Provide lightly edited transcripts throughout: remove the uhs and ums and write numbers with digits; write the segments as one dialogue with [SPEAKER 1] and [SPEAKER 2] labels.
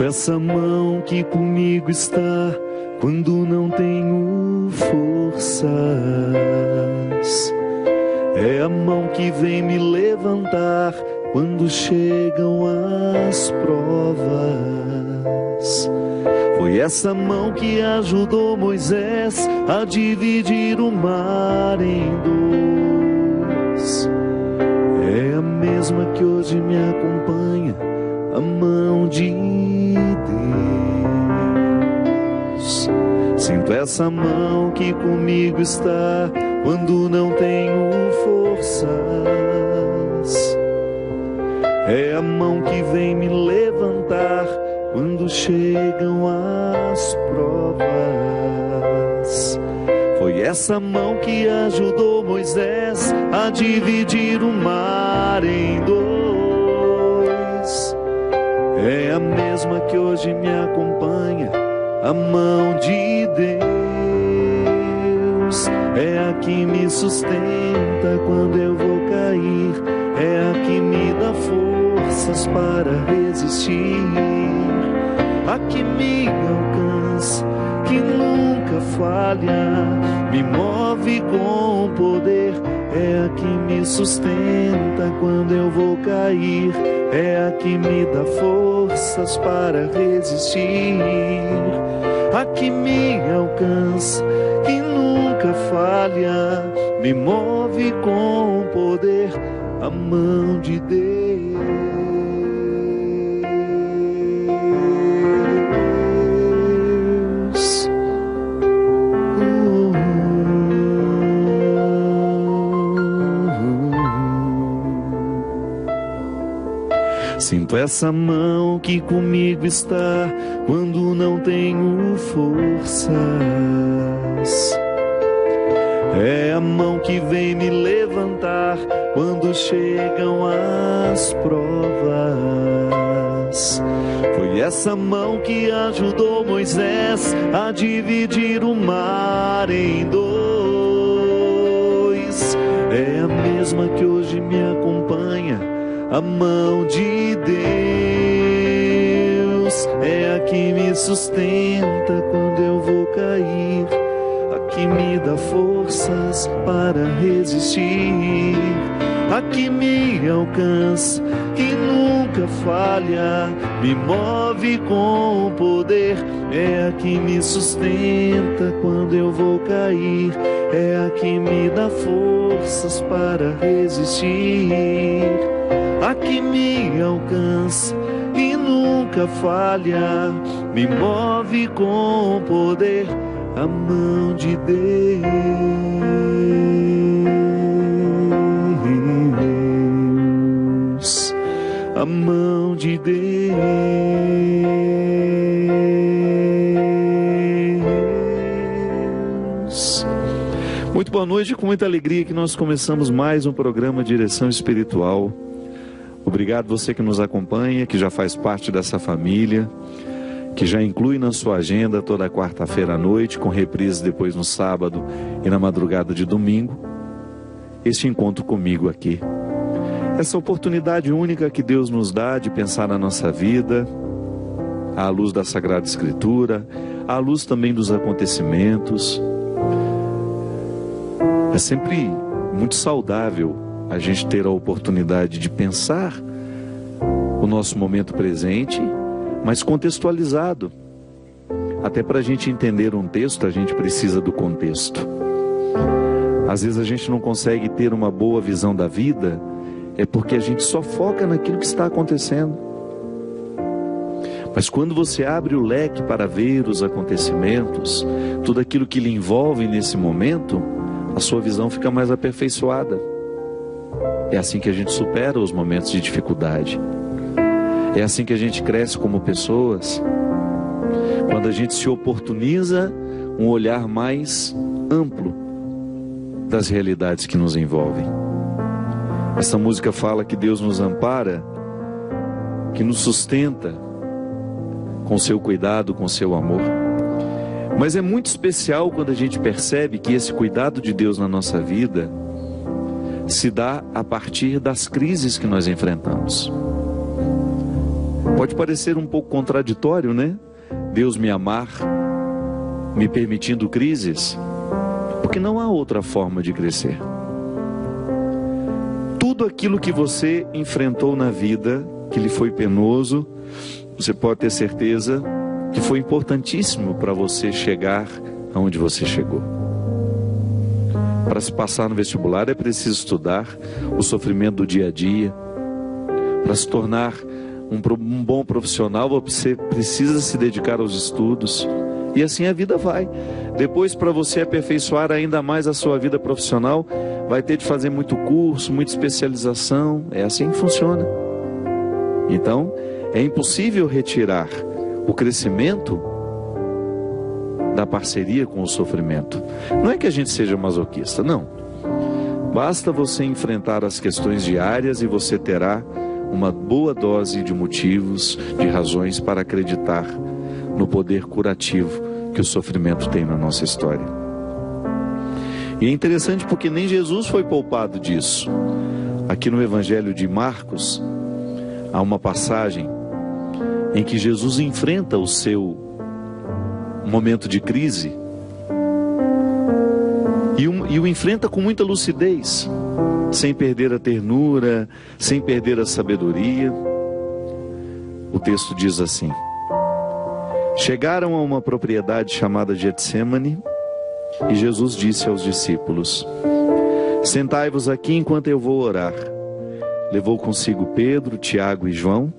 [SPEAKER 1] Sinto essa mão que comigo está quando não tenho forças. É a mão que vem me levantar quando chegam as provas. Foi essa mão que ajudou Moisés a dividir o mar em dois. É a mesma que hoje me acompanha, a mão de Deus. Sinto essa mão que comigo está quando não tenho forças. É a mão que vem me levantar quando chegam as provas. Foi essa mão que ajudou Moisés a dividir o mar em dois. É a mesma que hoje me acompanha, a mão de Deus. É a que me sustenta quando eu vou cair, é a que me dá forças para resistir, a que me alcança, que nunca falha, me move com poder. É a que me sustenta quando eu vou cair, é a que me dá forças para resistir, a que me alcança, que nunca falha, me move com poder, a mão de Deus. Sinto essa mão que comigo está quando não tenho forças. É a mão que vem me levantar quando chegam as provas. Foi essa mão que ajudou Moisés a dividir o mar em dois. É a mesma que hoje me acompanha, a mão de Deus. É a que me sustenta quando eu vou cair, a que me dá forças para resistir, a que me alcança, que nunca falha, me move com poder. É a que me sustenta quando eu vou cair, é a que me dá forças para resistir, a que me alcança e nunca falha, me move com poder, a mão de Deus, a mão de Deus. Muito boa noite, com muita alegria que nós começamos mais um programa Direção Espiritual. Obrigado você que nos acompanha, que já faz parte dessa família, que já inclui na sua agenda toda quarta-feira à noite, com reprise depois no sábado e na madrugada de domingo, este encontro comigo aqui. Essa oportunidade única que Deus nos dá de pensar na nossa vida, à luz da Sagrada Escritura, à luz também dos acontecimentos. É sempre muito saudável a gente ter a oportunidade de pensar o nosso momento presente, mas contextualizado. Até para a gente entender um texto, a gente precisa do contexto. Às vezes a gente não consegue ter uma boa visão da vida, é porque a gente só foca naquilo que está acontecendo. Mas quando você abre o leque para ver os acontecimentos, tudo aquilo que lhe envolve nesse momento, a sua visão fica mais aperfeiçoada. É assim que a gente supera os momentos de dificuldade. É assim que a gente cresce como pessoas. Quando a gente se oportuniza um olhar mais amplo das realidades que nos envolvem. Essa música fala que Deus nos ampara, que nos sustenta com seu cuidado, com seu amor. Mas é muito especial quando a gente percebe que esse cuidado de Deus na nossa vida se dá a partir das crises que nós enfrentamos. Pode parecer um pouco contraditório, né? Deus me amar, me permitindo crises, porque não há outra forma de crescer. Tudo aquilo que você enfrentou na vida, que lhe foi penoso, você pode ter certeza que foi importantíssimo para você chegar aonde você chegou. Para se passar no vestibular é preciso estudar, o sofrimento do dia a dia. Para se tornar um bom profissional, você precisa se dedicar aos estudos. E assim a vida vai. Depois, para você aperfeiçoar ainda mais a sua vida profissional, vai ter de fazer muito curso, muita especialização. É assim que funciona. Então, é impossível retirar o crescimento da parceria com o sofrimento. Não é que a gente seja masoquista, não. Basta você enfrentar as questões diárias e você terá uma boa dose de motivos, de razões para acreditar no poder curativo que o sofrimento tem na nossa história. E é interessante porque nem Jesus foi poupado disso. Aqui no Evangelho de Marcos, há uma passagem em que Jesus enfrenta o seu momento de crise e o enfrenta com muita lucidez, sem perder a ternura, sem perder a sabedoria. O texto diz assim: chegaram a uma propriedade chamada Getsêmani e Jesus disse aos discípulos: sentai-vos aqui enquanto eu vou orar. Levou consigo Pedro, Tiago e João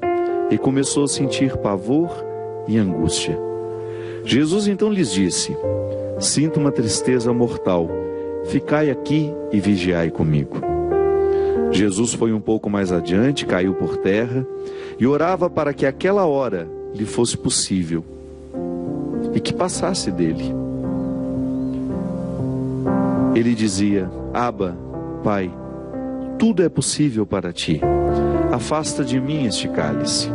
[SPEAKER 1] e começou a sentir pavor e angústia. Jesus então lhes disse: sinto uma tristeza mortal, ficai aqui e vigiai comigo. Jesus foi um pouco mais adiante, caiu por terra e orava para que aquela hora lhe fosse possível e que passasse dele. Ele dizia: Abba, Pai, tudo é possível para ti. Afasta de mim este cálice.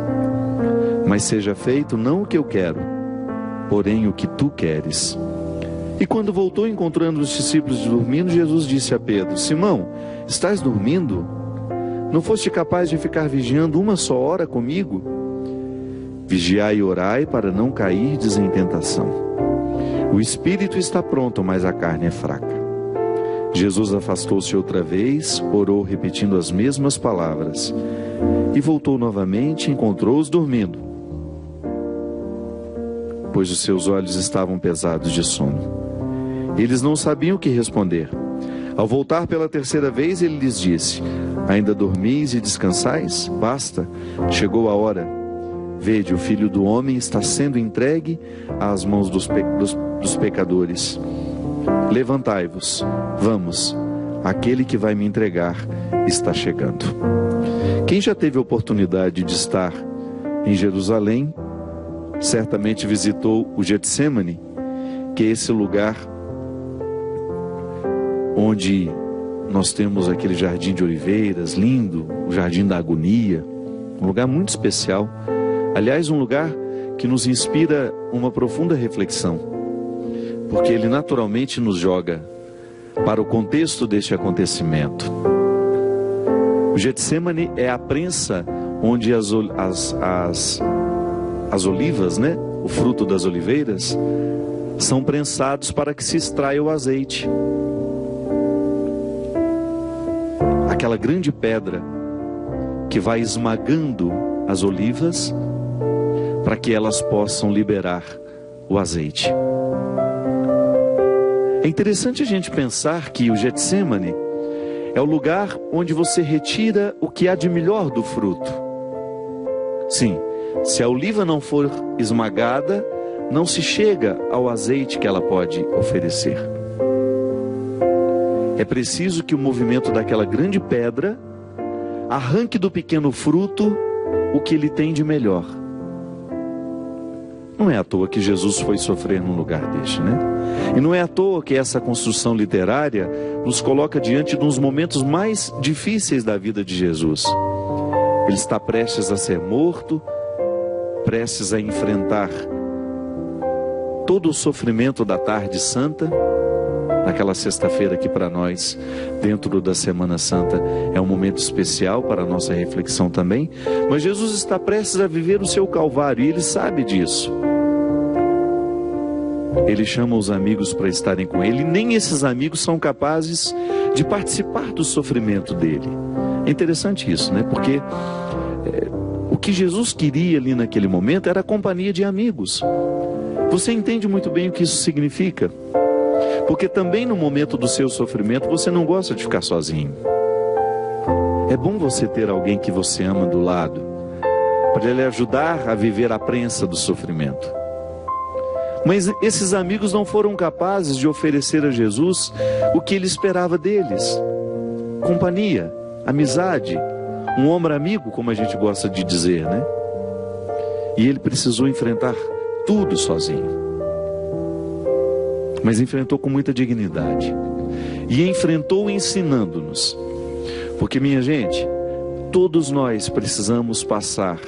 [SPEAKER 1] Mas seja feito não o que eu quero, porém o que tu queres. E quando voltou, encontrando os discípulos dormindo, Jesus disse a Pedro: Simão, estás dormindo? Não foste capaz de ficar vigiando uma só hora comigo? Vigiai e orai para não cairdes em tentação. O espírito está pronto, mas a carne é fraca. Jesus afastou-se outra vez, orou repetindo as mesmas palavras, e voltou novamente e encontrou-os dormindo, pois os seus olhos estavam pesados de sono. Eles não sabiam o que responder. Ao voltar pela terceira vez, ele lhes disse: ainda dormis e descansais? Basta, chegou a hora. Vede, o Filho do Homem está sendo entregue às mãos dos pecadores. Levantai-vos, vamos, aquele que vai me entregar está chegando. Quem já teve a oportunidade de estar em Jerusalém, certamente visitou o Getsêmani, que é esse lugar onde nós temos aquele jardim de oliveiras lindo, o jardim da agonia, um lugar muito especial. Aliás, um lugar que nos inspira uma profunda reflexão, porque ele naturalmente nos joga para o contexto deste acontecimento. O Getsêmani é a prensa onde as olivas, né, o fruto das oliveiras, são prensados para que se extraia o azeite. Aquela grande pedra que vai esmagando as olivas para que elas possam liberar o azeite. É interessante a gente pensar que o Getsêmani é o lugar onde você retira o que há de melhor do fruto. Sim, se a oliva não for esmagada, não se chega ao azeite que ela pode oferecer. É preciso que o movimento daquela grande pedra arranque do pequeno fruto o que ele tem de melhor. Não é à toa que Jesus foi sofrer num lugar deste, né? E não é à toa que essa construção literária nos coloca diante de uns momentos mais difíceis da vida de Jesus. Ele está prestes a ser morto, prestes a enfrentar todo o sofrimento da tarde santa, naquela sexta-feira que para nós, dentro da Semana Santa, é um momento especial para a nossa reflexão também. Mas Jesus está prestes a viver o seu Calvário e Ele sabe disso. Ele chama os amigos para estarem com Ele, e nem esses amigos são capazes de participar do sofrimento dele. É interessante isso, né? Porque o que Jesus queria ali naquele momento era a companhia de amigos. Você entende muito bem o que isso significa? Porque também no momento do seu sofrimento você não gosta de ficar sozinho. É bom você ter alguém que você ama do lado, para lhe ajudar a viver a prensa do sofrimento. Mas esses amigos não foram capazes de oferecer a Jesus o que ele esperava deles: companhia, amizade, um ombro amigo, como a gente gosta de dizer, né? E ele precisou enfrentar tudo sozinho. Mas enfrentou com muita dignidade. E enfrentou ensinando-nos. Porque, minha gente, todos nós precisamos passar,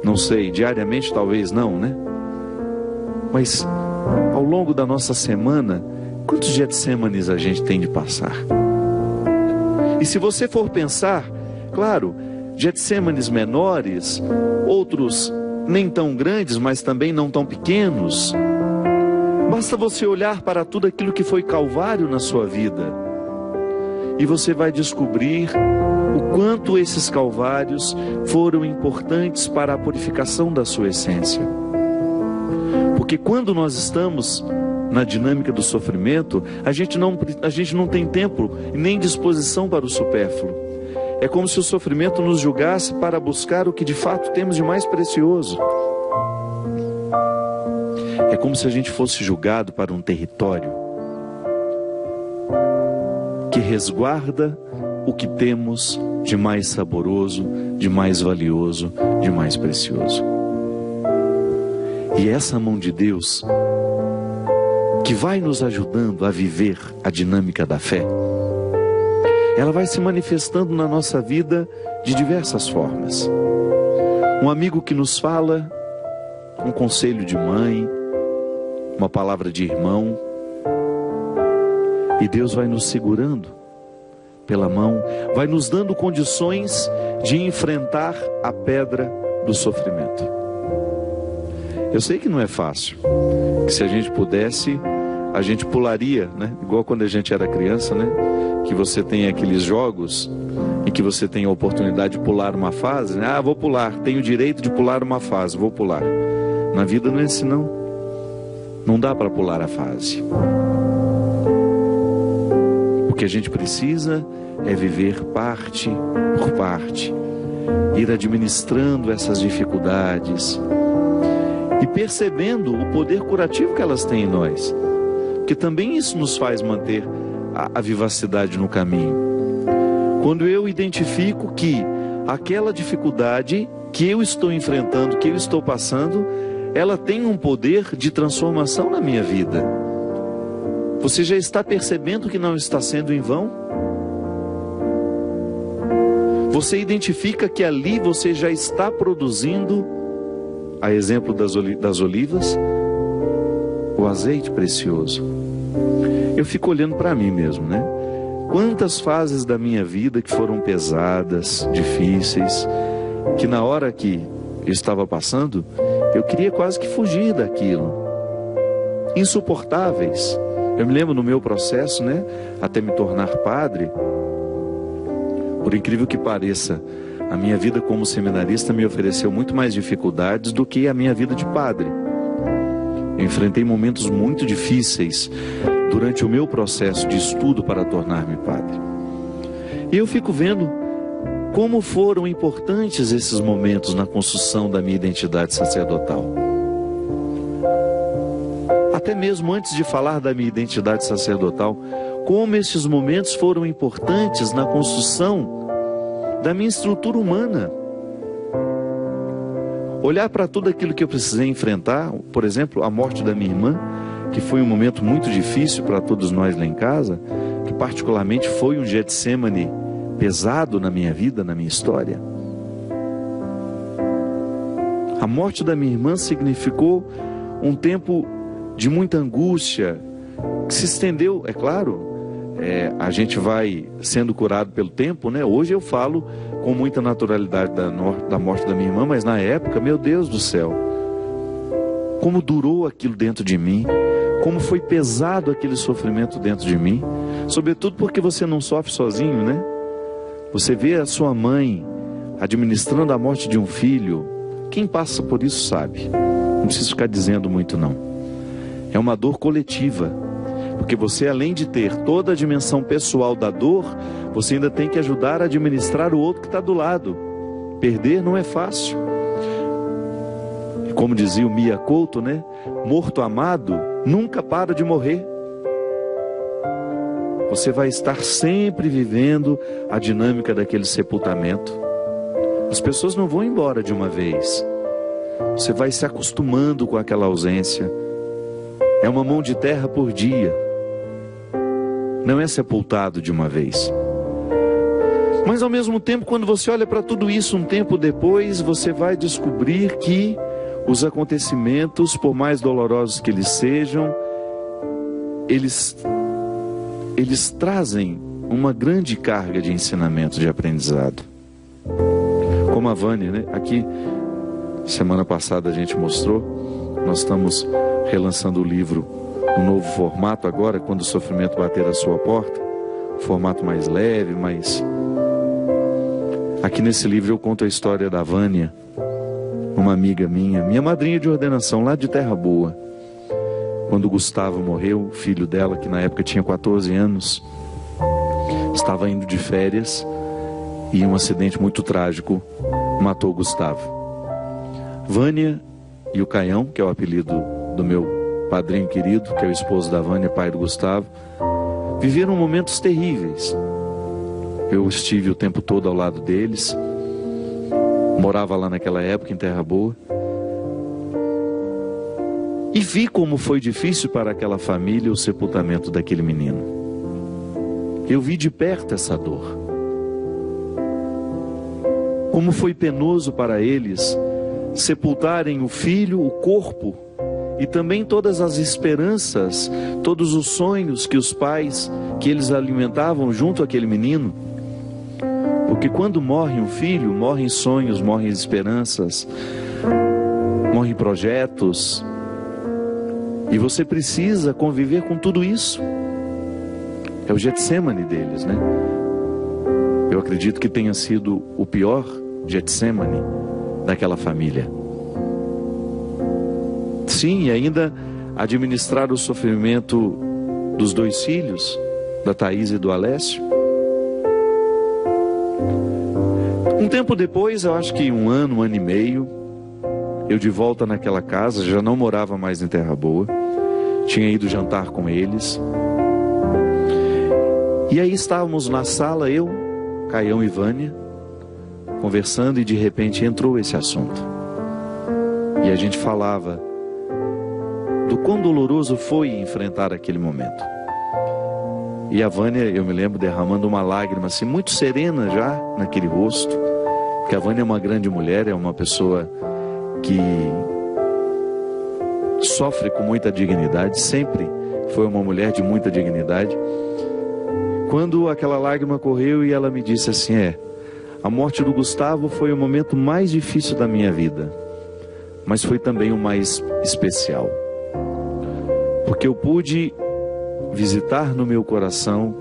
[SPEAKER 1] não sei, diariamente talvez não, né? Mas ao longo da nossa semana, quantos Getsêmanes a gente tem de passar? E se você for pensar, claro, Getsêmanes menores, outros nem tão grandes, mas também não tão pequenos. Basta você olhar para tudo aquilo que foi Calvário na sua vida, e você vai descobrir o quanto esses Calvários foram importantes para a purificação da sua essência. Porque quando nós estamos na dinâmica do sofrimento, a gente não tem tempo e nem disposição para o supérfluo. É como se o sofrimento nos julgasse para buscar o que de fato temos de mais precioso. É como se a gente fosse julgado para um território que resguarda o que temos de mais saboroso, de mais valioso, de mais precioso. E essa mão de Deus, que vai nos ajudando a viver a dinâmica da fé, ela vai se manifestando na nossa vida de diversas formas. Um amigo que nos fala, um conselho de mãe, uma palavra de irmão, e Deus vai nos segurando pela mão, vai nos dando condições de enfrentar a pedra do sofrimento. Eu sei que não é fácil, que se a gente pudesse, a gente pularia, né? Igual quando a gente era criança, né? Que você tem aqueles jogos em que você tem a oportunidade de pular uma fase, né? Ah, vou pular, tenho o direito de pular uma fase, vou pular. Na vida não é assim não. Não dá para pular a fase. O que a gente precisa é viver parte por parte, ir administrando essas dificuldades e percebendo o poder curativo que elas têm em nós, porque também isso nos faz manter a vivacidade no caminho. Quando eu identifico que aquela dificuldade que eu estou enfrentando, que eu estou passando, ela tem um poder de transformação na minha vida. Você já está percebendo que não está sendo em vão? Você identifica que ali você já está produzindo, a exemplo das olivas, o azeite precioso. Eu fico olhando para mim mesmo, né? Quantas fases da minha vida que foram pesadas, difíceis, que na hora que eu estava passando, eu queria quase que fugir daquilo. Insuportáveis. Eu me lembro no meu processo, né? Até me tornar padre, por incrível que pareça, a minha vida como seminarista me ofereceu muito mais dificuldades do que a minha vida de padre. Eu enfrentei momentos muito difíceis durante o meu processo de estudo para tornar-me padre. E eu fico vendo como foram importantes esses momentos na construção da minha identidade sacerdotal. Até mesmo antes de falar da minha identidade sacerdotal, como esses momentos foram importantes na construção da minha estrutura humana. Olhar para tudo aquilo que eu precisei enfrentar, por exemplo, a morte da minha irmã, que foi um momento muito difícil para todos nós lá em casa, que particularmente foi um Getsêmane pesado na minha vida, na minha história. A morte da minha irmã significou um tempo de muita angústia, que se estendeu, é claro. A gente vai sendo curado pelo tempo, né? Hoje eu falo com muita naturalidade da morte da minha irmã, mas na época, meu Deus do céu, como durou aquilo dentro de mim, como foi pesado aquele sofrimento dentro de mim, sobretudo porque você não sofre sozinho, né? Você vê a sua mãe administrando a morte de um filho. Quem passa por isso sabe, não preciso ficar dizendo muito não. É uma dor coletiva, porque você, além de ter toda a dimensão pessoal da dor, você ainda tem que ajudar a administrar o outro que está do lado. Perder não é fácil. Como dizia o Mia Couto, né? Morto amado nunca para de morrer. Você vai estar sempre vivendo a dinâmica daquele sepultamento. As pessoas não vão embora de uma vez. Você vai se acostumando com aquela ausência. É uma mão de terra por dia. Não é sepultado de uma vez. Mas ao mesmo tempo, quando você olha para tudo isso um tempo depois, você vai descobrir que os acontecimentos, por mais dolorosos que eles sejam, eles trazem uma grande carga de ensinamento, de aprendizado. Como a Vânia, né? Aqui, semana passada a gente mostrou, nós estamos relançando o livro um novo formato agora, quando o sofrimento bater à sua porta, formato mais leve, mais... Aqui nesse livro eu conto a história da Vânia, uma amiga minha madrinha de ordenação lá de Terra Boa. Quando o Gustavo morreu, o filho dela, que na época tinha 14 anos, estava indo de férias e um acidente muito trágico matou o Gustavo. Vânia e o Caião, que é o apelido do meu padrinho querido, que é o esposo da Vânia, pai do Gustavo, viveram momentos terríveis. Eu estive o tempo todo ao lado deles, morava lá naquela época em Terra Boa, e vi como foi difícil para aquela família o sepultamento daquele menino. Eu vi de perto essa dor. Como foi penoso para eles sepultarem o filho, o corpo, e também todas as esperanças, todos os sonhos que os pais, que eles alimentavam junto àquele menino. Porque quando morre um filho, morrem sonhos, morrem esperanças, morrem projetos. E você precisa conviver com tudo isso. É o Getsemane deles, né? Eu acredito que tenha sido o pior Getsemane daquela família. Sim, e ainda administrar o sofrimento dos dois filhos, da Thaís e do Alessio. Um tempo depois, eu acho que um ano e meio, eu de volta naquela casa, já não morava mais em Terra Boa, tinha ido jantar com eles. E aí estávamos na sala, eu, Caião e Vânia, conversando, e de repente entrou esse assunto. E a gente falava do quão doloroso foi enfrentar aquele momento. E a Vânia, eu me lembro, derramando uma lágrima assim, muito serena já naquele rosto, porque a Vânia é uma grande mulher, é uma pessoa que sofre com muita dignidade, sempre foi uma mulher de muita dignidade. Quando aquela lágrima correu e ela me disse assim, a morte do Gustavo foi o momento mais difícil da minha vida, mas foi também o mais especial, porque eu pude visitar no meu coração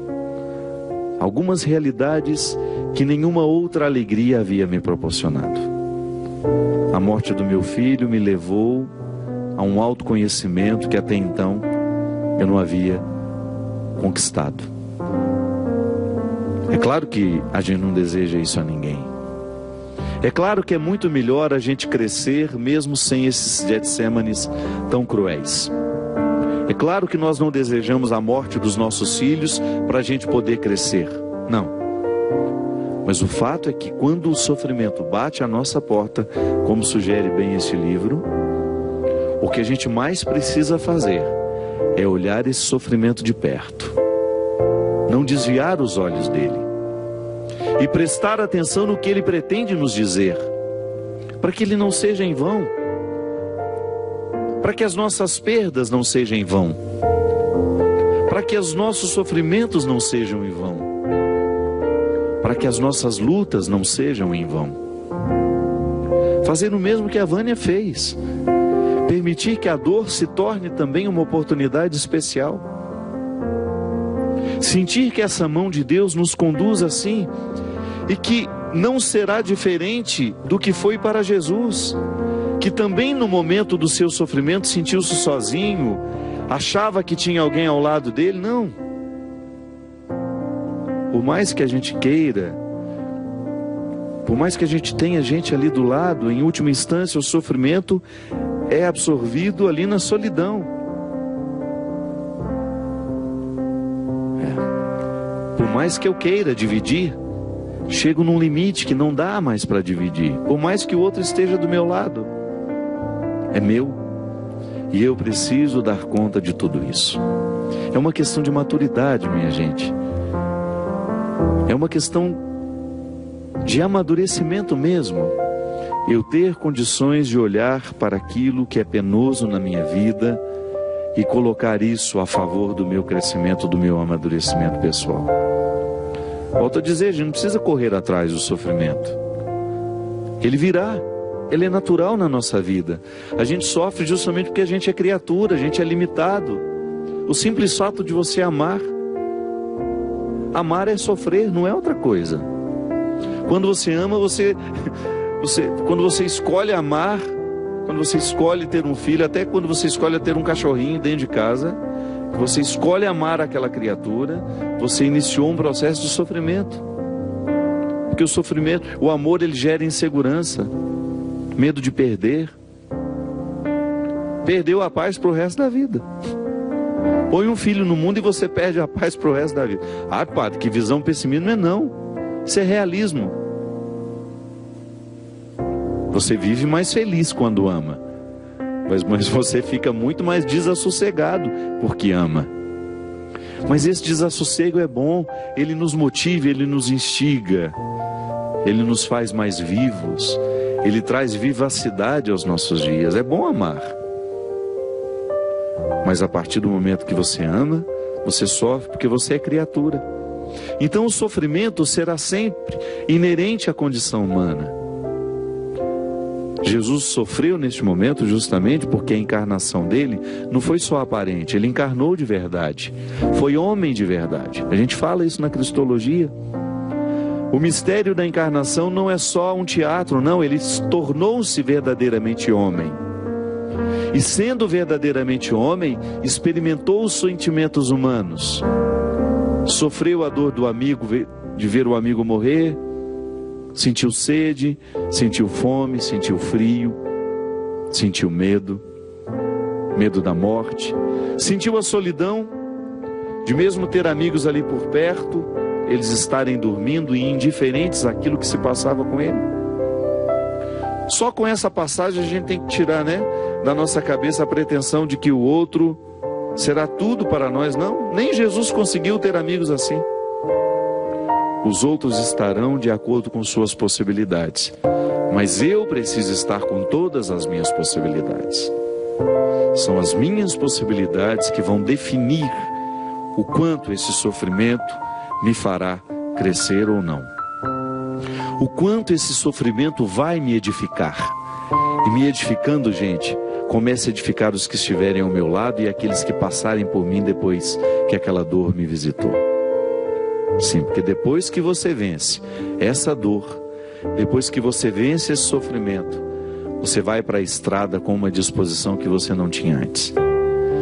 [SPEAKER 1] algumas realidades que nenhuma outra alegria havia me proporcionado. A morte do meu filho me levou a um autoconhecimento que até então eu não havia conquistado. É claro que a gente não deseja isso a ninguém. É claro que é muito melhor a gente crescer mesmo sem esses Getsêmanes tão cruéis. É claro que nós não desejamos a morte dos nossos filhos para a gente poder crescer. Não. Mas o fato é que quando o sofrimento bate à nossa porta, como sugere bem este livro, o que a gente mais precisa fazer é olhar esse sofrimento de perto. Não desviar os olhos dele. E prestar atenção no que ele pretende nos dizer. Para que ele não seja em vão. Para que as nossas perdas não sejam em vão. para que os nossos sofrimentos não sejam em vão, para que as nossas lutas não sejam em vão. Fazer o mesmo que a Vânia fez, permitir que a dor se torne também uma oportunidade especial, sentir que essa mão de Deus nos conduz assim, e que não será diferente do que foi para Jesus, que também no momento do seu sofrimento sentiu-se sozinho, achava que tinha alguém ao lado dele. Não. Por mais que a gente queira, por mais que a gente tenha gente ali do lado, em última instância o sofrimento é absorvido ali na solidão. Por mais que eu queira dividir, chego num limite que não dá mais para dividir. Por mais que o outro esteja do meu lado, é meu, e eu preciso dar conta de tudo isso. É uma questão de maturidade, minha gente. É uma questão de amadurecimento mesmo. Eu ter condições de olhar para aquilo que é penoso na minha vida e colocar isso a favor do meu crescimento, do meu amadurecimento pessoal. Volto a dizer, a gente não precisa correr atrás do sofrimento. Ele virá, ele é natural na nossa vida. A gente sofre justamente porque a gente é criatura, a gente é limitado. O simples fato de você amar, amar é sofrer, não é outra coisa. Quando você ama, quando você escolhe amar, quando você escolhe ter um filho, até quando você escolhe ter um cachorrinho dentro de casa, você escolhe amar aquela criatura, você iniciou um processo de sofrimento. Porque o sofrimento, o amor, ele gera insegurança, medo de perder. Perdeu a paz para o resto da vida. Põe um filho no mundo e você perde a paz para o resto da vida. Ah, padre, que visão pessimista. Não é não. Isso é realismo. Você vive mais feliz quando ama. Mas você fica muito mais desassossegado porque ama. Mas esse desassossego é bom. Ele nos motiva, ele nos instiga. Ele nos faz mais vivos. Ele traz vivacidade aos nossos dias. É bom amar. Mas a partir do momento que você ama, você sofre porque você é criatura. Então o sofrimento será sempre inerente à condição humana. Jesus sofreu neste momento justamente porque a encarnação dele não foi só aparente, ele encarnou de verdade, foi homem de verdade. A gente fala isso na Cristologia. O mistério da encarnação não é só um teatro, não, ele tornou-se verdadeiramente homem. E sendo verdadeiramente homem, experimentou os sentimentos humanos. Sofreu a dor do amigo, de ver o amigo morrer, sentiu sede, sentiu fome, sentiu frio, sentiu medo da morte, sentiu a solidão de mesmo ter amigos ali por perto, eles estarem dormindo e indiferentes àquilo que se passava com ele. Só com essa passagem a gente tem que tirar, da nossa cabeça a pretensão de que o outro será tudo para nós. Não, nem Jesus conseguiu ter amigos assim. Os outros estarão de acordo com suas possibilidades, mas eu preciso estar com todas as minhas possibilidades. São as minhas possibilidades que vão definir o quanto esse sofrimento me fará crescer ou não. O quanto esse sofrimento vai me edificar. E me edificando, gente, comece a edificar os que estiverem ao meu lado e aqueles que passarem por mim depois que aquela dor me visitou. Sim, porque depois que você vence essa dor, depois que você vence esse sofrimento, você vai para a estrada com uma disposição que você não tinha antes.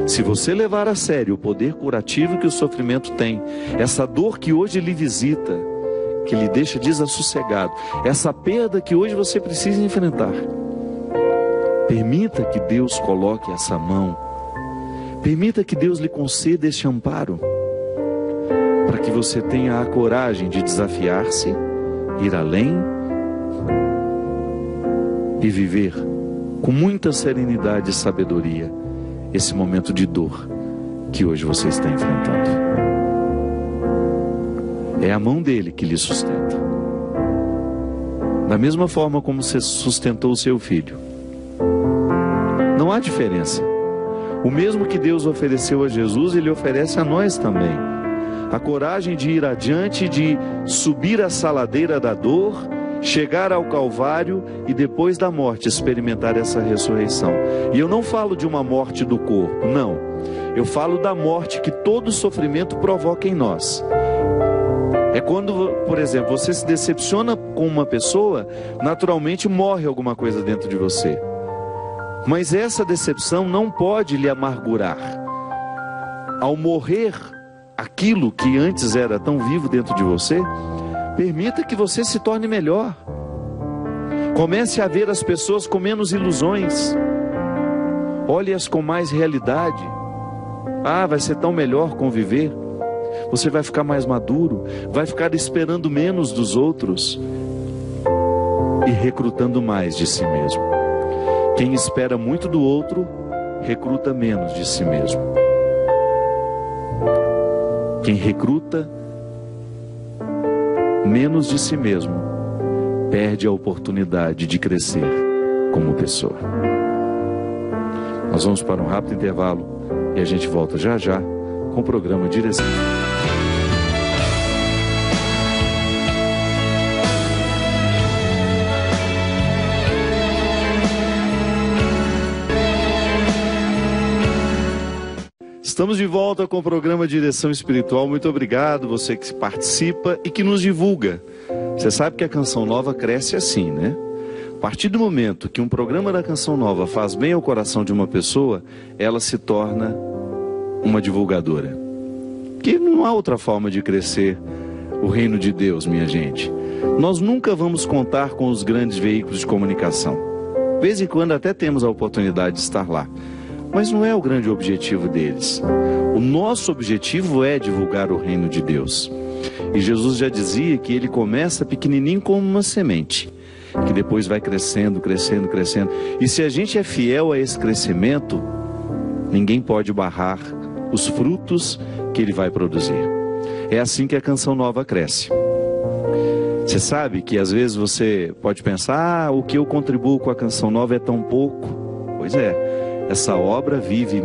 [SPEAKER 1] Se você levar a sério o poder curativo que o sofrimento tem, essa dor que hoje lhe visita, que lhe deixa desassossegado, essa perda que hoje você precisa enfrentar, permita que Deus coloque essa mão, permita que Deus lhe conceda esse amparo, para que você tenha a coragem de desafiar-se, ir além e viver com muita serenidade e sabedoria esse momento de dor que hoje você está enfrentando. É a mão dele que lhe sustenta. Da mesma forma como você sustentou o seu filho. Não há diferença. O mesmo que Deus ofereceu a Jesus, Ele oferece a nós também. A coragem de ir adiante, de subir a saladeira da dor, chegar ao Calvário e depois da morte experimentar essa ressurreição. E eu não falo de uma morte do corpo, não. Eu falo da morte que todo sofrimento provoca em nós. É quando, por exemplo, você se decepciona com uma pessoa, naturalmente morre alguma coisa dentro de você. Mas essa decepção não pode lhe amargurar. Ao morrer aquilo que antes era tão vivo dentro de você, permita que você se torne melhor. Comece a ver as pessoas com menos ilusões. Olhe-as com mais realidade. Ah, vai ser tão melhor conviver. Você vai ficar mais maduro, vai ficar esperando menos dos outros e recrutando mais de si mesmo. Quem espera muito do outro, recruta menos de si mesmo. Quem recruta menos de si mesmo, perde a oportunidade de crescer como pessoa. Nós vamos para um rápido intervalo e a gente volta já já com o programa Direção. Estamos de volta com o programa Direção Espiritual. Muito obrigado, você que participa e que nos divulga. Você sabe que a Canção Nova cresce assim, né? A partir do momento que um programa da Canção Nova faz bem ao coração de uma pessoa, ela se torna uma divulgadora. Que não há outra forma de crescer o reino de Deus, minha gente. Nós nunca vamos contar com os grandes veículos de comunicação. De vez em quando até temos a oportunidade de estar lá. Mas não é o grande objetivo deles. O nosso objetivo é divulgar o reino de Deus. E Jesus já dizia que ele começa pequenininho como uma semente, que depois vai crescendo, crescendo, crescendo. E se a gente é fiel a esse crescimento, ninguém pode barrar os frutos que ele vai produzir. É assim que a Canção Nova cresce. Você sabe que às vezes você pode pensar, o que eu contribuo com a Canção Nova é tão pouco. Pois é. Essa obra vive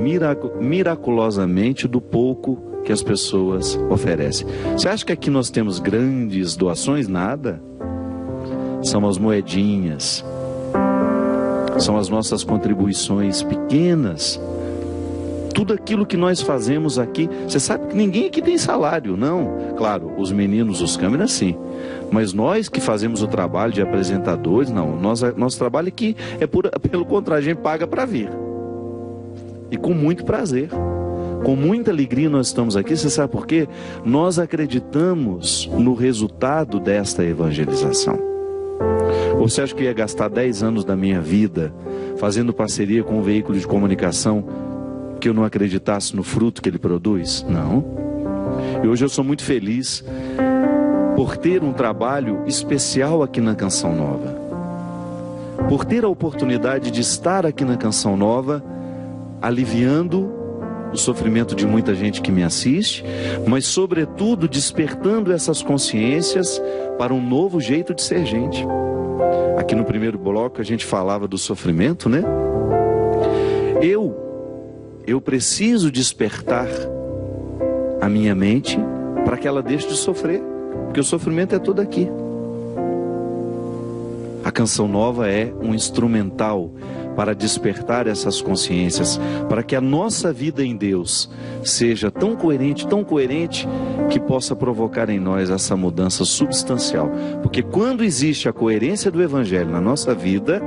[SPEAKER 1] miraculosamente do pouco que as pessoas oferecem. Você acha que aqui nós temos grandes doações? Nada. São as moedinhas. São as nossas contribuições pequenas. Tudo aquilo que nós fazemos aqui. Você sabe que ninguém aqui tem salário, não. Claro, os meninos, os câmeras, sim. Mas nós que fazemos o trabalho de apresentadores, não. Nosso trabalho aqui é pelo contrário, a gente paga para vir. E com muito prazer, com muita alegria nós estamos aqui. Você sabe por quê? Nós acreditamos no resultado desta evangelização. Você acha que eu ia gastar 10 anos da minha vida fazendo parceria com um veículo de comunicação que eu não acreditasse no fruto que ele produz? Não. E hoje eu sou muito feliz por ter um trabalho especial aqui na Canção Nova. Por ter a oportunidade de estar aqui na Canção Nova, aliviando o sofrimento de muita gente que me assiste, mas sobretudo despertando essas consciências para um novo jeito de ser gente. Aqui no primeiro bloco a gente falava do sofrimento, né? Eu preciso despertar a minha mente para que ela deixe de sofrer, porque o sofrimento é todo aqui. A Canção Nova é um instrumental para despertar essas consciências, para que a nossa vida em Deus seja tão coerente, que possa provocar em nós essa mudança substancial. Porque quando existe a coerência do Evangelho na nossa vida,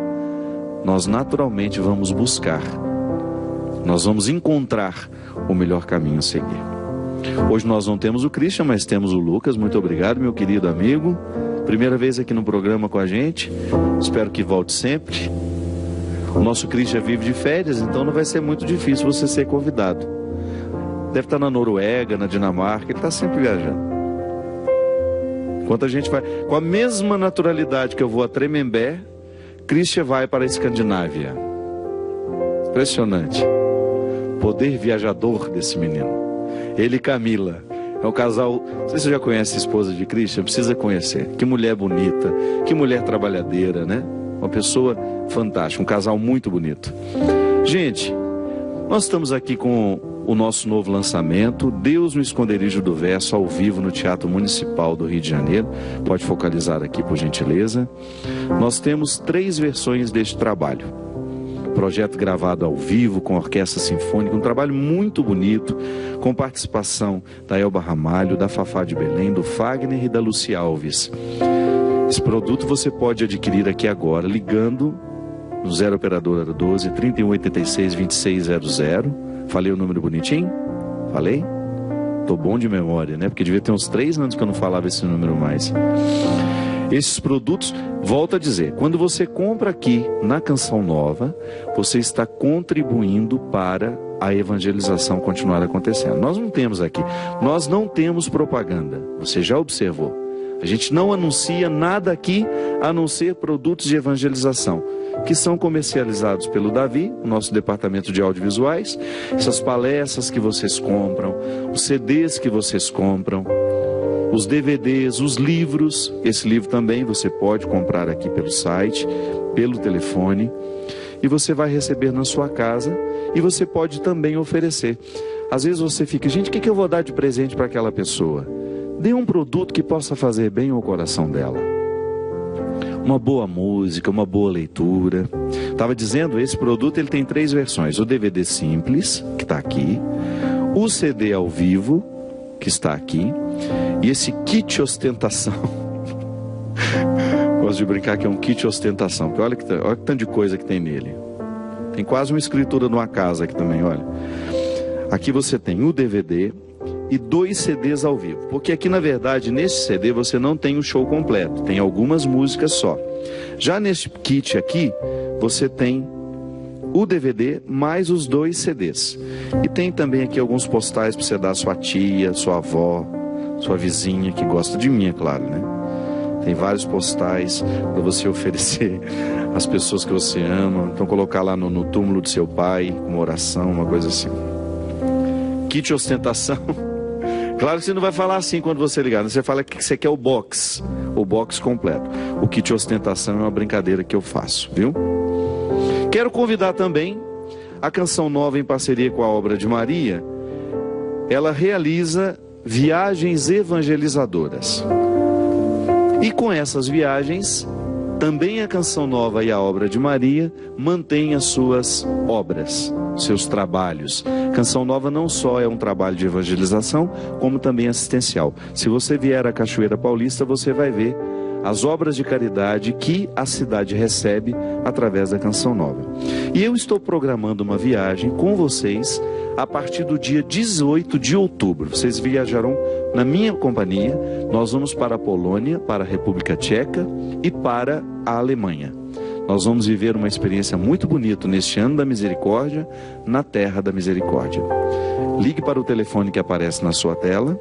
[SPEAKER 1] nós naturalmente vamos buscar, nós vamos encontrar o melhor caminho a seguir. Hoje nós não temos o Christian, mas temos o Lucas. Muito obrigado, meu querido amigo. Primeira vez aqui no programa com a gente. Espero que volte sempre. O nosso Christian vive de férias, então não vai ser muito difícil você ser convidado. Deve estar na Noruega, na Dinamarca, ele está sempre viajando. Enquanto a gente vai, com a mesma naturalidade que eu vou a Tremembé, Christian vai para a Escandinávia. Impressionante. Poder viajador desse menino. Ele e Camila. É um casal, não sei se você já conhece a esposa de Christian, precisa conhecer. Que mulher bonita, que mulher trabalhadeira, né? Uma pessoa fantástica, um casal muito bonito. Gente, Nós estamos aqui com o nosso novo lançamento, Deus no Esconderijo do Verso, ao vivo no Teatro Municipal do Rio de Janeiro. Pode focalizar aqui, por gentileza. Nós temos 3 versões deste trabalho. Projeto gravado ao vivo com orquestra sinfônica, um trabalho muito bonito, com participação da Elba Ramalho, da Fafá de Belém, do Fagner e da Lucia Alves. Esse produto você pode adquirir aqui agora, ligando no 0 operadora 12 3186 2600. Falei o número bonitinho? Falei? Tô bom de memória, né? Porque devia ter uns 3 anos que eu não falava esse número mais. Esses produtos, volto a dizer, quando você compra aqui na Canção Nova, você está contribuindo para a evangelização continuar acontecendo. Nós não temos aqui, nós não temos propaganda, você já observou. A gente não anuncia nada aqui, a não ser produtos de evangelização, que são comercializados pelo Davi, o nosso departamento de audiovisuais, essas palestras que vocês compram, os CDs que vocês compram, os DVDs, os livros. Esse livro também você pode comprar aqui pelo site, pelo telefone, e você vai receber na sua casa, e você pode também oferecer. Às vezes você fica, gente, o que eu vou dar de presente para aquela pessoa? Dê um produto que possa fazer bem ao coração dela. Uma boa música, uma boa leitura. Estava dizendo, esse produto ele tem 3 versões. O DVD simples, que está aqui. O CD ao vivo, que está aqui. E esse kit ostentação. Gosto de brincar que é um kit ostentação. Porque olha que tanto de coisa que tem nele. Tem quase uma escritura numa casa aqui também, olha. Aqui você tem o DVD e 2 CDs ao vivo. Porque aqui, na verdade, nesse CD você não tem o show completo. Tem algumas músicas só. Já nesse kit aqui, você tem o DVD mais os 2 CDs. E tem também aqui alguns postais para você dar à sua tia, sua avó, sua vizinha, que gosta de mim, é claro, né? Tem vários postais para você oferecer às pessoas que você ama. Então colocar lá no túmulo do seu pai, uma oração, uma coisa assim. Kit ostentação. Claro que você não vai falar assim quando você ligar, você fala que você quer o box completo. O kit ostentação é uma brincadeira que eu faço, viu? Quero convidar também a Canção Nova, em parceria com a Obra de Maria. Ela realiza viagens evangelizadoras. E com essas viagens, também a Canção Nova e a Obra de Maria mantêm as suas obras, seus trabalhos. Canção Nova não só é um trabalho de evangelização, como também assistencial. Se você vier à Cachoeira Paulista, você vai ver as obras de caridade que a cidade recebe através da Canção Nova. E eu estou programando uma viagem com vocês a partir do dia 18 de outubro. Vocês viajarão na minha companhia. Nós vamos para a Polônia, para a República Tcheca e para a Alemanha. Nós vamos viver uma experiência muito bonita neste ano da misericórdia, na terra da misericórdia. Ligue para o telefone que aparece na sua tela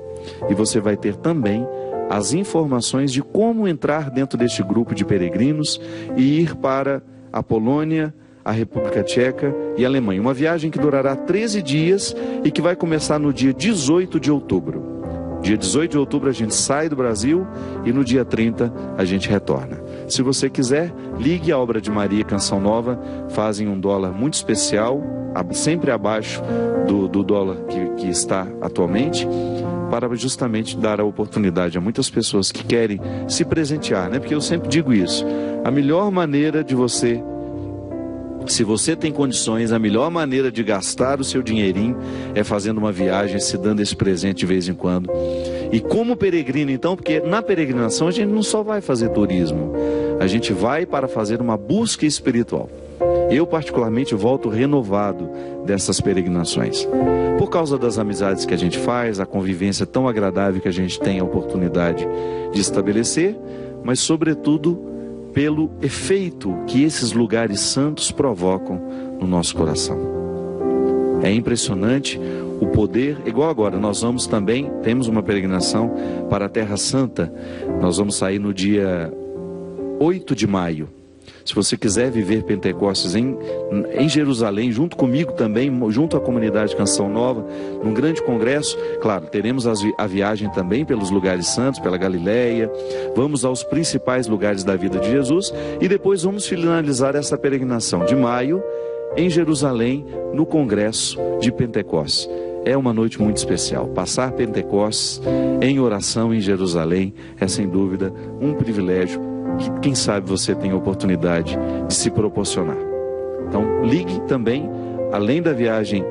[SPEAKER 1] e você vai ter também as informações de como entrar dentro deste grupo de peregrinos e ir para a Polônia, a República Tcheca e a Alemanha. Uma viagem que durará 13 dias e que vai começar no dia 18 de outubro. Dia 18 de outubro a gente sai do Brasil e no dia 30 a gente retorna. Se você quiser, ligue a Obra de Maria Canção Nova, fazem um dólar muito especial, sempre abaixo do dólar que está atualmente, para justamente dar a oportunidade a muitas pessoas que querem se presentear, né? Porque eu sempre digo isso, a melhor maneira de você, se você tem condições, a melhor maneira de gastar o seu dinheirinho é fazendo uma viagem, se dando esse presente de vez em quando. E como peregrino, então, porque na peregrinação a gente não só vai fazer turismo, a gente vai para fazer uma busca espiritual. Eu particularmente volto renovado dessas peregrinações, por causa das amizades que a gente faz, a convivência tão agradável que a gente tem a oportunidade de estabelecer, mas sobretudo pelo efeito que esses lugares santos provocam no nosso coração. É impressionante o poder, igual agora, nós vamos também, temos uma peregrinação para a Terra Santa, nós vamos sair no dia 8 de maio. Se você quiser viver Pentecostes em Jerusalém, junto comigo também, junto à comunidade Canção Nova, num grande congresso, claro, teremos a viagem também pelos lugares santos, pela Galileia, vamos aos principais lugares da vida de Jesus e depois vamos finalizar essa peregrinação de maio em Jerusalém, no congresso de Pentecostes. É uma noite muito especial. Passar Pentecostes em oração em Jerusalém é sem dúvida um privilégio que, quem sabe, você tem a oportunidade de se proporcionar. Então, ligue também, além da viagem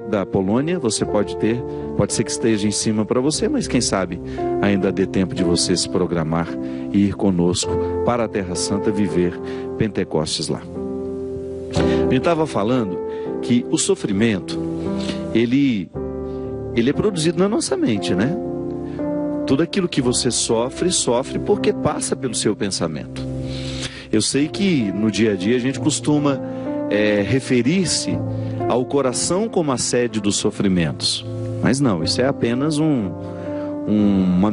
[SPEAKER 1] da Polônia, você pode ser que esteja em cima para você, mas quem sabe ainda dê tempo de você se programar e ir conosco para a Terra Santa viver Pentecostes lá. A gente estava falando que o sofrimento, ele é produzido na nossa mente, né? Tudo aquilo que você sofre porque passa pelo seu pensamento. Eu sei que no dia a dia a gente costuma referir-se ao coração como a sede dos sofrimentos. Mas não, isso é apenas uma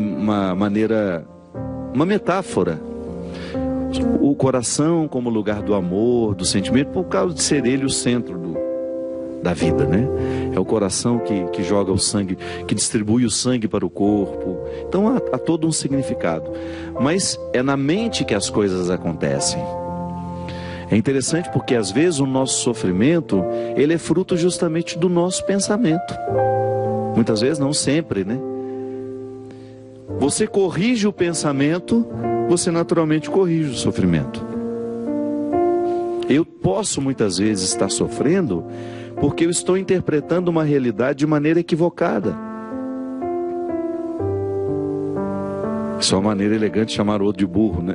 [SPEAKER 1] maneira, uma metáfora. O coração como lugar do amor, do sentimento, por causa de ser ele o centro da vida, né? É o coração que joga o sangue, que distribui o sangue para o corpo. Então há todo um significado. Mas é na mente que as coisas acontecem. É interessante porque às vezes o nosso sofrimento, ele é fruto justamente do nosso pensamento. Muitas vezes, não sempre, né? Você corrige o pensamento, você naturalmente corrige o sofrimento. Eu posso muitas vezes estar sofrendo porque eu estou interpretando uma realidade de maneira equivocada. Isso é uma maneira elegante de chamar o outro de burro, né?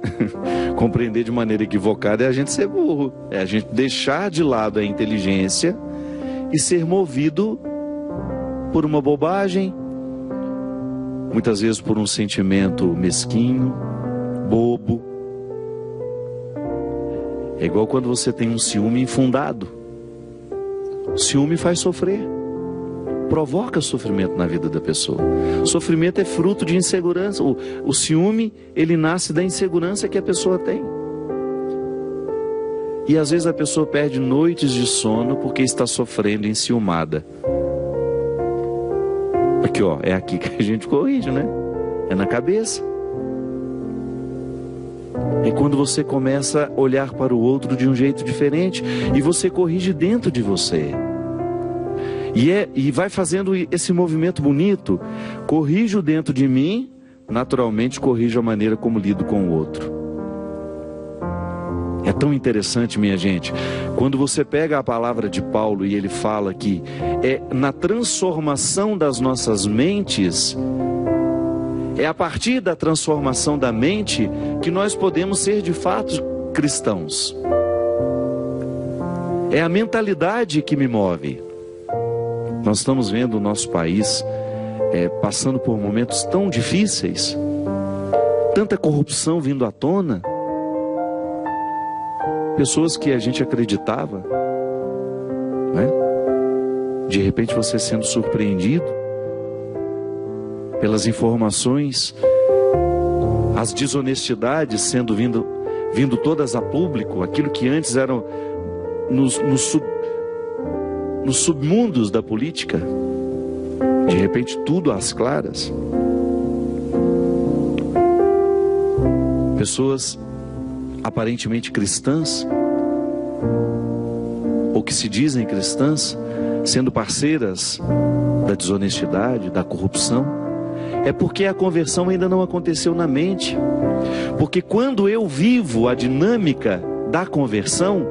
[SPEAKER 1] Compreender de maneira equivocada é a gente ser burro. É a gente deixar de lado a inteligência e ser movido por uma bobagem, muitas vezes por um sentimento mesquinho, bobo. É igual quando você tem um ciúme infundado. O ciúme faz sofrer, provoca sofrimento na vida da pessoa. O sofrimento é fruto de insegurança. O ciúme, ele nasce da insegurança que a pessoa tem. E às vezes a pessoa perde noites de sono porque está sofrendo enciumada. Aqui, ó, é aqui que a gente corrige, né? É na cabeça. É quando você começa a olhar para o outro de um jeito diferente e você corrige dentro de você. E vai fazendo esse movimento bonito. Corrijo dentro de mim, naturalmente corrijo a maneira como lido com o outro. É tão interessante, minha gente, quando você pega a palavra de Paulo e ele fala que é na transformação das nossas mentes, é a partir da transformação da mente que nós podemos ser de fato cristãos. É a mentalidade que me move. Nós estamos vendo o nosso país passando por momentos tão difíceis, tanta corrupção vindo à tona, pessoas que a gente acreditava, né? De repente você sendo surpreendido pelas informações, as desonestidades sendo vindo todas a público, aquilo que antes eram nos submundos da política, de repente tudo às claras. Pessoas aparentemente cristãs, ou que se dizem cristãs, sendo parceiras da desonestidade, da corrupção. É porque a conversão ainda não aconteceu na mente. Porque quando eu vivo a dinâmica da conversão,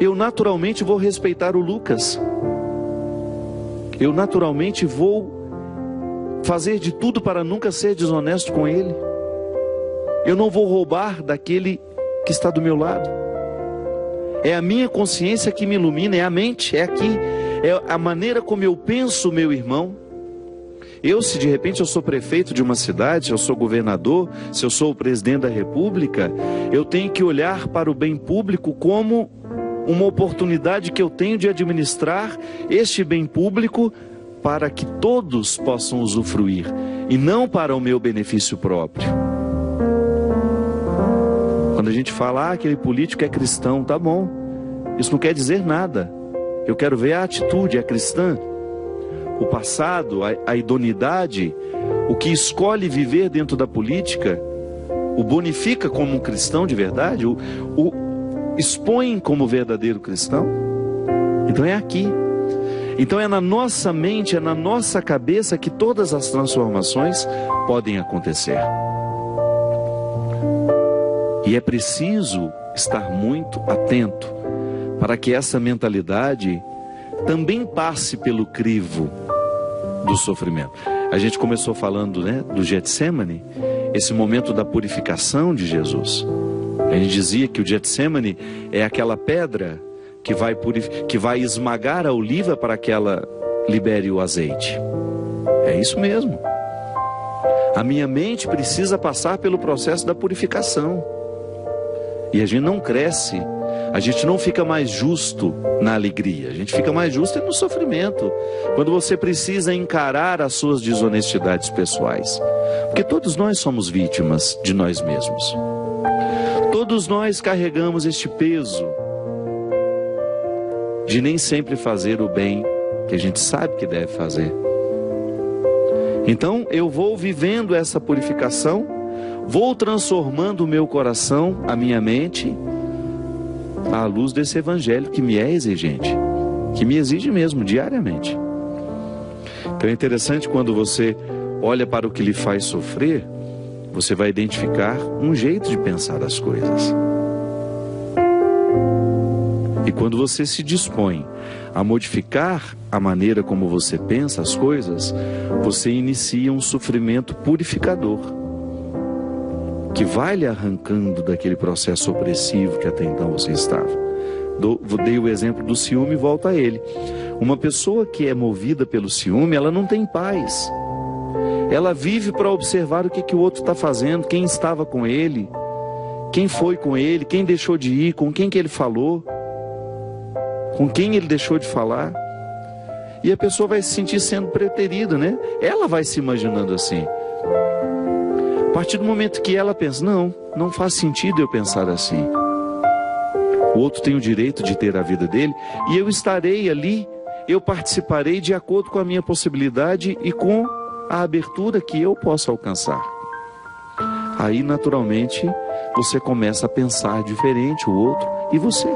[SPEAKER 1] eu naturalmente vou respeitar o Lucas. Eu naturalmente vou fazer de tudo para nunca ser desonesto com ele. Eu não vou roubar daquele que está do meu lado. É a minha consciência que me ilumina, é a mente, é aqui. É a maneira como eu penso, meu irmão. Se de repente eu sou prefeito de uma cidade, se eu sou governador, se eu sou o presidente da república, eu tenho que olhar para o bem público como uma oportunidade que eu tenho de administrar este bem público para que todos possam usufruir, e não para o meu benefício próprio. Quando a gente fala, aquele político é cristão, tá bom, isso não quer dizer nada. Eu quero ver a atitude, é cristã. O passado, a idoneidade, o que escolhe viver dentro da política, o bonifica como um cristão de verdade? expõem como verdadeiro cristão? Então é aqui. Então é na nossa mente, é na nossa cabeça que todas as transformações podem acontecer. E é preciso estar muito atento para que essa mentalidade também passe pelo crivo do sofrimento. A gente começou falando, do Getsemane, esse momento da purificação de Jesus. A gente dizia que o Getsemane é aquela pedra que vai esmagar a oliva para que ela libere o azeite. É isso mesmo. A minha mente precisa passar pelo processo da purificação. E a gente não cresce, a gente não fica mais justo na alegria, a gente fica mais justo no sofrimento, quando você precisa encarar as suas desonestidades pessoais. Porque todos nós somos vítimas de nós mesmos. Todos nós carregamos este peso de nem sempre fazer o bem que a gente sabe que deve fazer. Então eu vou vivendo essa purificação, vou transformando o meu coração, a minha mente, à luz desse evangelho que me é exigente, que me exige mesmo diariamente. Então é interessante, quando você olha para o que lhe faz sofrer, você vai identificar um jeito de pensar as coisas. E quando você se dispõe a modificar a maneira como você pensa as coisas, você inicia um sofrimento purificador, que vai lhe arrancando daquele processo opressivo que até então você estava. Dei o exemplo do ciúme e volto a ele. Uma pessoa que é movida pelo ciúme, ela não tem paz. Ela vive para observar o que o outro está fazendo, quem estava com ele, quem foi com ele, quem deixou de ir, com quem que ele falou, com quem ele deixou de falar. E a pessoa vai se sentir sendo preterida, Ela vai se imaginando assim. A partir do momento que ela pensa, não faz sentido eu pensar assim. O outro tem o direito de ter a vida dele, e eu estarei ali, eu participarei de acordo com a minha possibilidade e com a abertura que eu posso alcançar. Aí, naturalmente, você começa a pensar diferente, o outro e você.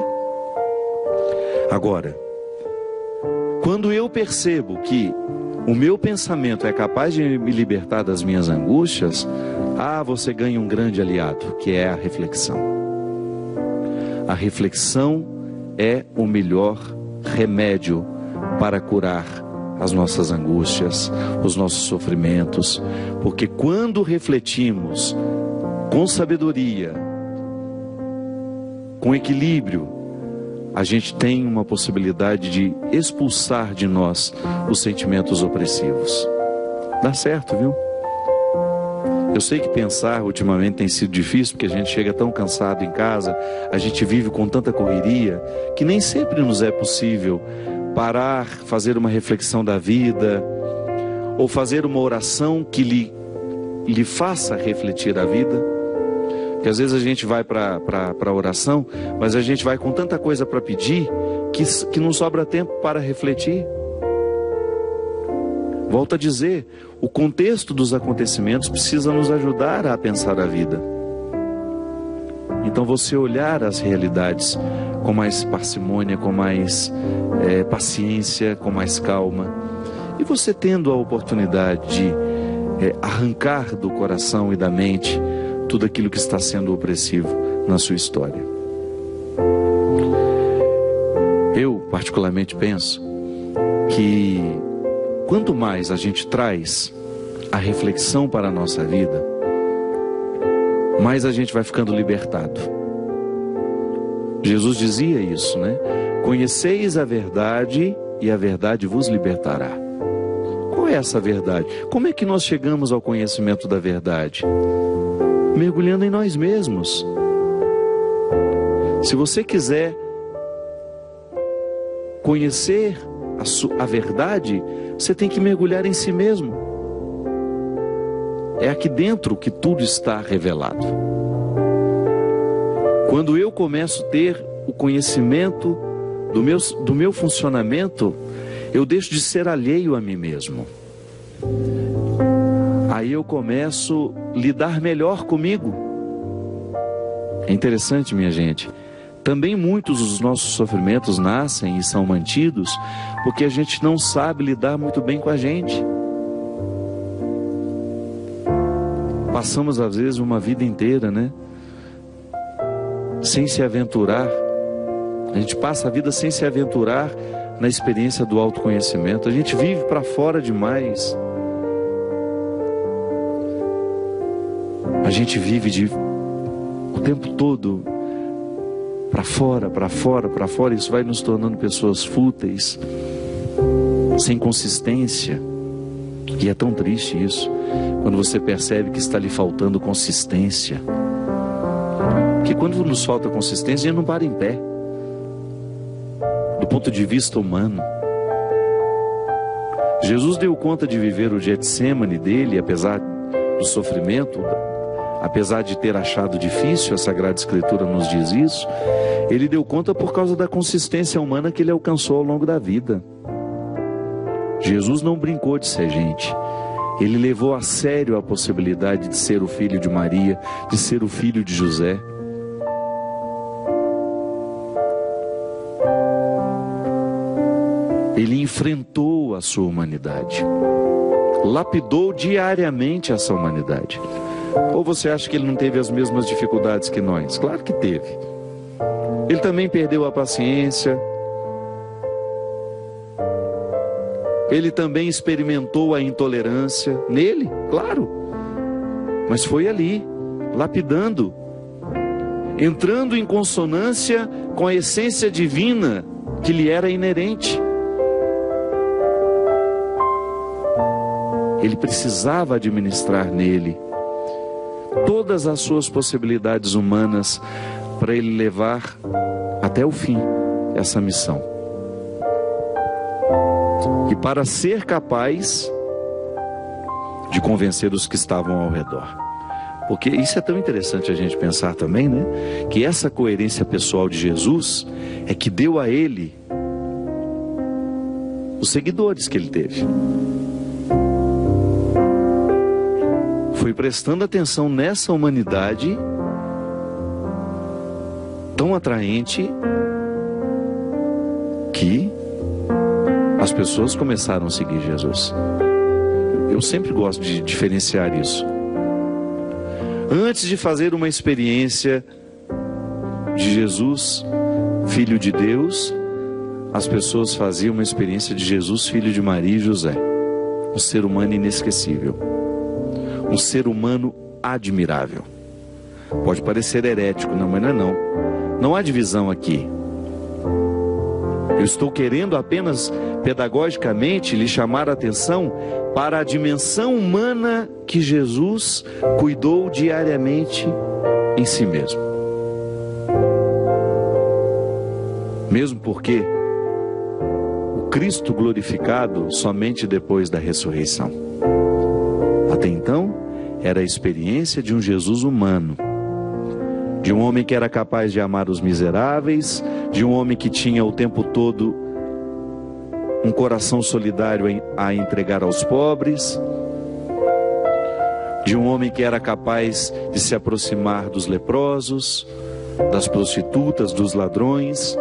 [SPEAKER 1] Agora, quando eu percebo que o meu pensamento é capaz de me libertar das minhas angústias, você ganha um grande aliado, que é a reflexão. A reflexão é o melhor remédio para curar as nossas angústias, os nossos sofrimentos, porque quando refletimos com sabedoria, com equilíbrio, a gente tem uma possibilidade de expulsar de nós os sentimentos opressivos. Dá certo, viu? Eu sei que pensar ultimamente tem sido difícil, porque a gente chega tão cansado em casa, a gente vive com tanta correria, que nem sempre nos é possível parar, fazer uma reflexão da vida, ou fazer uma oração que lhe faça refletir a vida. Porque às vezes a gente vai para a oração, mas a gente vai com tanta coisa para pedir, que não sobra tempo para refletir. Volto a dizer, o contexto dos acontecimentos precisa nos ajudar a pensar a vida. Então você olhar as realidades com mais parcimônia, com mais paciência, com mais calma. E você tendo a oportunidade de arrancar do coração e da mente tudo aquilo que está sendo opressivo na sua história. Eu particularmente penso que quanto mais a gente traz a reflexão para a nossa vida, mais a gente vai ficando libertado. Jesus dizia isso, Conheceis a verdade e a verdade vos libertará. Qual é essa verdade? Como é que nós chegamos ao conhecimento da verdade? Mergulhando em nós mesmos. Se você quiser conhecer a verdade, você tem que mergulhar em si mesmo. É aqui dentro que tudo está revelado. Quando eu começo a ter o conhecimento do meu funcionamento, eu deixo de ser alheio a mim mesmo. Aí eu começo a lidar melhor comigo. É interessante, minha gente. Também muitos dos nossos sofrimentos nascem e são mantidos porque a gente não sabe lidar muito bem com a gente. Passamos às vezes uma vida inteira, né? Sem se aventurar. A gente passa a vida sem se aventurar na experiência do autoconhecimento. A gente vive para fora demais. A gente vive o tempo todo para fora, para fora, para fora. Isso vai nos tornando pessoas fúteis, sem consistência. E é tão triste isso, quando você percebe que está lhe faltando consistência. Porque quando nos falta consistência, a gente não para em pé. Do ponto de vista humano, Jesus deu conta de viver o Getsêmani dele, apesar do sofrimento, apesar de ter achado difícil, a Sagrada Escritura nos diz isso. Ele deu conta por causa da consistência humana que ele alcançou ao longo da vida. Jesus não brincou de ser gente. Ele levou a sério a possibilidade de ser o filho de Maria, de ser o filho de José. Ele enfrentou a sua humanidade, lapidou diariamente essa humanidade. Ou você acha que ele não teve as mesmas dificuldades que nós? Claro que teve. Ele também perdeu a paciência. Ele também experimentou a intolerância nele, claro. Mas foi ali, lapidando, entrando em consonância com a essência divina que lhe era inerente. Ele precisava administrar nele todas as suas possibilidades humanas para ele levar até o fim essa missão. E para ser capaz de convencer os que estavam ao redor. Porque isso é tão interessante a gente pensar também, né? Que essa coerência pessoal de Jesus é que deu a ele os seguidores que ele teve. Foi prestando atenção nessa humanidade tão atraente que as pessoas começaram a seguir Jesus. Eu sempre gosto de diferenciar isso. Antes de fazer uma experiência de Jesus, Filho de Deus, as pessoas faziam uma experiência de Jesus, Filho de Maria e José. Um ser humano inesquecível. Um ser humano admirável. Pode parecer herético, não, mas não é não. Não há divisão aqui. Eu estou querendo apenas pedagogicamente lhe chamar a atenção para a dimensão humana que Jesus cuidou diariamente em si mesmo. Mesmo porque o Cristo glorificado somente depois da ressurreição. Até então, era a experiência de um Jesus humano, de um homem que era capaz de amar os miseráveis, de um homem que tinha o tempo todo um coração solidário a entregar aos pobres, de um homem que era capaz de se aproximar dos leprosos, das prostitutas, dos ladrões,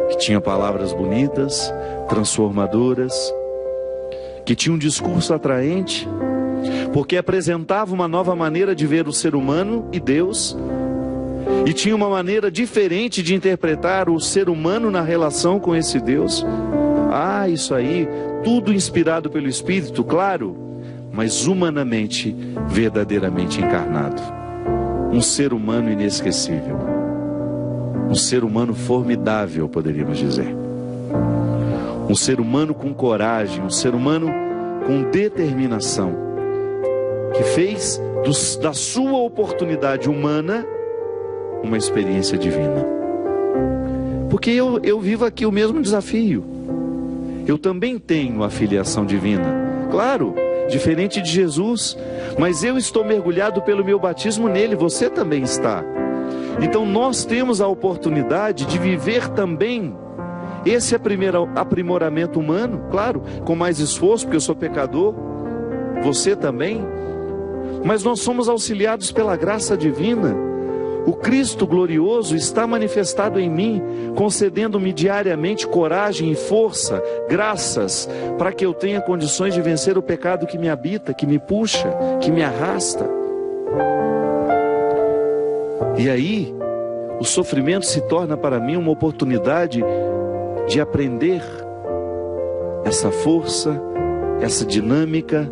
[SPEAKER 1] que tinha palavras bonitas, transformadoras, que tinha um discurso atraente, porque apresentava uma nova maneira de ver o ser humano e Deus, e tinha uma maneira diferente de interpretar o ser humano na relação com esse Deus. Ah, isso aí, tudo inspirado pelo Espírito, claro, mas humanamente, verdadeiramente encarnado. Um ser humano inesquecível. Um ser humano formidável, poderíamos dizer. Um ser humano com coragem, um ser humano com determinação, que fez da sua oportunidade humana uma experiência divina. Porque eu vivo aqui o mesmo desafio. Eu também tenho a filiação divina, claro, diferente de Jesus, mas eu estou mergulhado pelo meu batismo nele, você também está. Então nós temos a oportunidade de viver também esse aprimoramento humano, claro, com mais esforço, porque eu sou pecador, você também, mas nós somos auxiliados pela graça divina. O Cristo glorioso está manifestado em mim, concedendo-me diariamente coragem e força, graças, para que eu tenha condições de vencer o pecado que me habita, que me puxa, que me arrasta. E aí, o sofrimento se torna para mim uma oportunidade de aprender essa força, essa dinâmica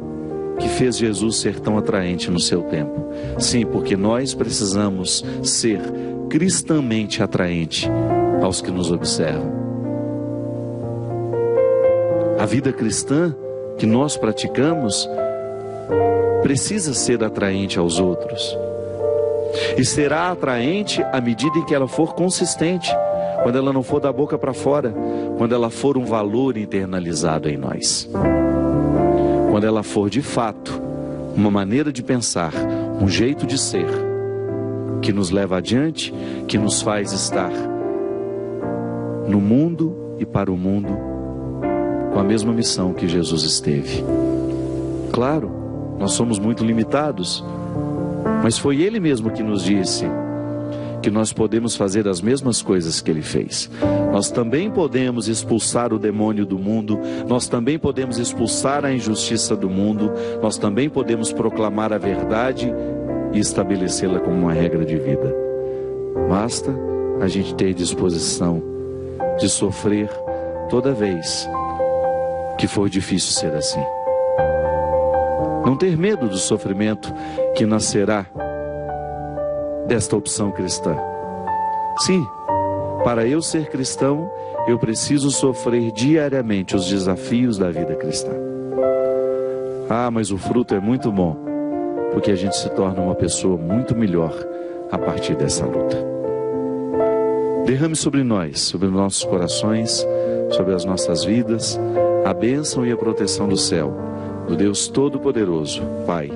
[SPEAKER 1] que fez Jesus ser tão atraente no seu tempo. Sim, porque nós precisamos ser cristamente atraente aos que nos observam. A vida cristã que nós praticamos precisa ser atraente aos outros. E será atraente à medida em que ela for consistente, quando ela não for da boca para fora, quando ela for um valor internalizado em nós. Quando ela for de fato uma maneira de pensar, um jeito de ser, que nos leva adiante, que nos faz estar no mundo e para o mundo com a mesma missão que Jesus esteve. Claro, nós somos muito limitados, mas foi Ele mesmo que nos disse que nós podemos fazer as mesmas coisas que Ele fez. Nós também podemos expulsar o demônio do mundo, nós também podemos expulsar a injustiça do mundo, nós também podemos proclamar a verdade e estabelecê-la como uma regra de vida. Basta a gente ter disposição de sofrer toda vez que for difícil ser assim. Não ter medo do sofrimento que nascerá desta opção cristã. Sim, para eu ser cristão, eu preciso sofrer diariamente os desafios da vida cristã. Ah, mas o fruto é muito bom, porque a gente se torna uma pessoa muito melhor a partir dessa luta. Derrame sobre nós, sobre os nossos corações, sobre as nossas vidas, a bênção e a proteção do céu, do Deus Todo-Poderoso, Pai,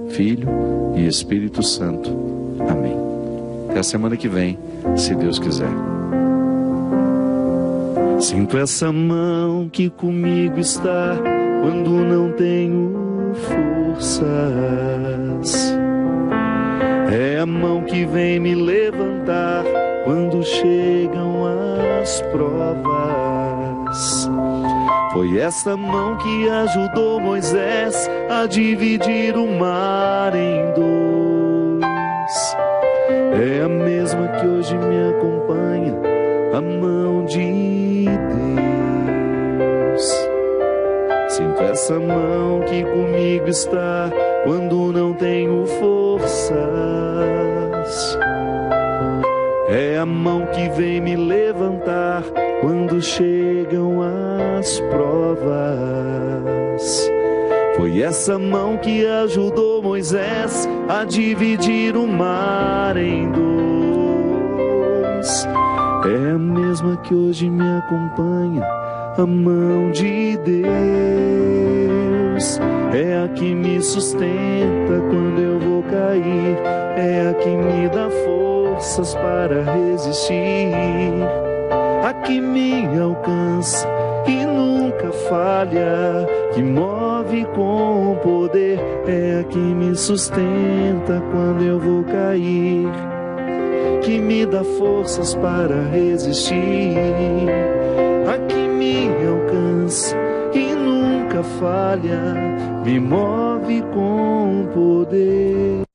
[SPEAKER 1] Filho e Espírito Santo. Amém. Até a semana que vem, se Deus quiser. Sinto essa mão que comigo está quando não tenho forças. É a mão que vem me levantar quando chegam as provas. Foi essa mão que ajudou Moisés a dividir o mar em dois. É a mesma que hoje me acompanha, a mão de Deus. Sinto essa mão que comigo está quando não tenho forças. É a mão que vem me levantar quando chegam as provas. Foi essa mão que ajudou Moisés a dividir o mar em dois. É a mesma que hoje me acompanha, a mão de Deus. É a que me sustenta quando eu vou cair, é a que me dá forças para resistir, a que me alcança e nunca falha, que move com poder, é a que me sustenta quando eu vou cair, que me dá forças para resistir, a que me alcança e nunca falha, me move com poder.